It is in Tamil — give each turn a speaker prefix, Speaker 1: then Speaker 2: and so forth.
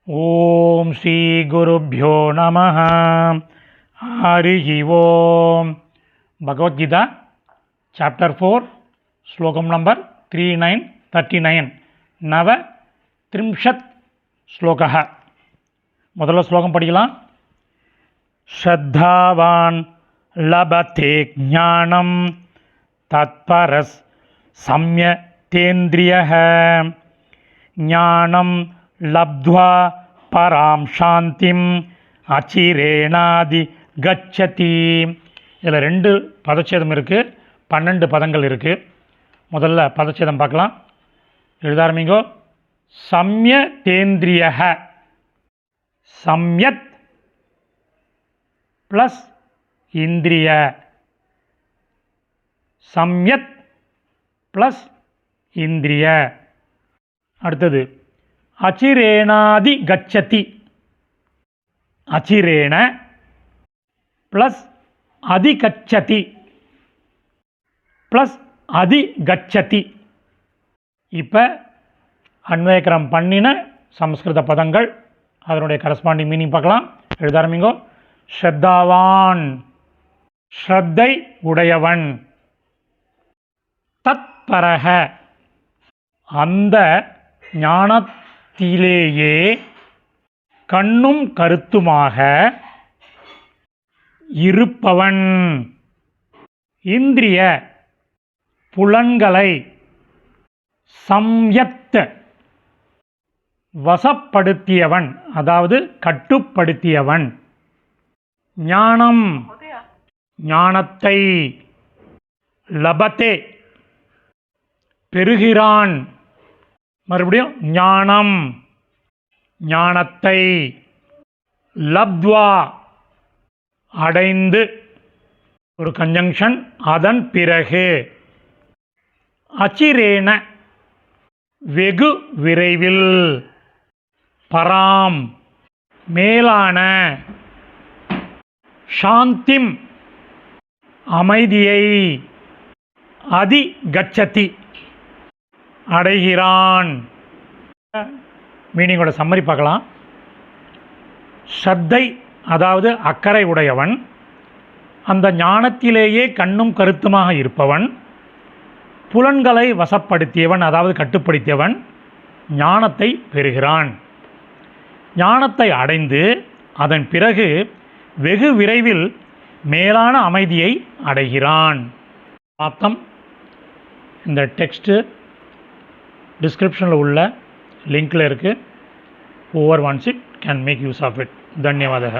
Speaker 1: ஓம் ஸ்ரீ குருப்யோ நமஹ. ஹரிஹி ஓம். பகவத்கீதா சாப்டர் 4 ஸ்லோகம் நம்பர் 3939 நவ த்ரிம்ஷத் ஸ்லோகः. முதல்ல ஸ்லோகம் படிக்கலாம். ஸ்ரத்தாவான் லபதே ஞானம் தத்பரஸ் சம்யதேந்திரியः ஞானம் லப்த்வா பராம் சாந்திம் அச்சிரேணாதி கச்சதி. இதில் 2 பதச்சேதம் இருக்குது, 12 பதங்கள் இருக்குது. முதல்ல பதச்சேதம் பார்க்கலாம். எழுத ஆரம்பிங்கோ. சம்யதேந்திரியः, சம்யத் ப்ளஸ் இந்திரிய, சம்யத் ப்ளஸ் இந்திரிய. அடுத்தது அச்சிரேணாதி கச்சதி, அச்சிரேண ப்ளஸ் அதிகச்சதி ப்ளஸ் அதிகச்சதி. இப்போ அன்வயக்கிரம் பண்ணின சமஸ்கிருத பதங்கள், அதனுடைய கரஸ்பாண்டிங் மீனிங் பார்க்கலாம். எழுத ஆரம்பிங்கோ. ஸ்ரத்தாவான், ஸ்ரத்தை உடையவன். தத்பரஹ, அந்த ஞானத்திலேயே கண்ணும் கருத்துமாக இருப்பவன். இந்திரிய புலன்களை சம்யத் வசப்படுத்தியவன், அதாவது கட்டுப்படுத்தியவன். ஞானம் ஞானத்தை, லபதே பெறுகிறான். மறுபடியும் ஞானம் ஞானத்தை, லப்த்வா அடைந்து, ஒரு கன்ஜங்ஷன், அதன் பிறகு, அச்சிரேண வெகு விரைவில், பராம் மேலான, சாந்திம் அமைதியை, அதிகச்சதி அடைகிறான். மீனிங்கோட சம்மரி பார்க்கலாம். ஸ்ரத்தை அதாவது அக்கறை உடையவன், அந்த ஞானத்திலேயே கண்ணும் கருத்துமாக இருப்பவன், புலன்களை வசப்படுத்தியவன் அதாவது கட்டுப்படுத்தியவன், ஞானத்தை பெறுகிறான். ஞானத்தை அடைந்து அதன் பிறகு வெகு விரைவில் மேலான அமைதியை அடைகிறான். அர்த்தம் இந்த டெக்ஸ்ட்டு டிஸ்கிரிப்ஷனில் உள்ள லிங்கில் இருக்குது. Whoever wants it can make use of it. தன்யவாதக.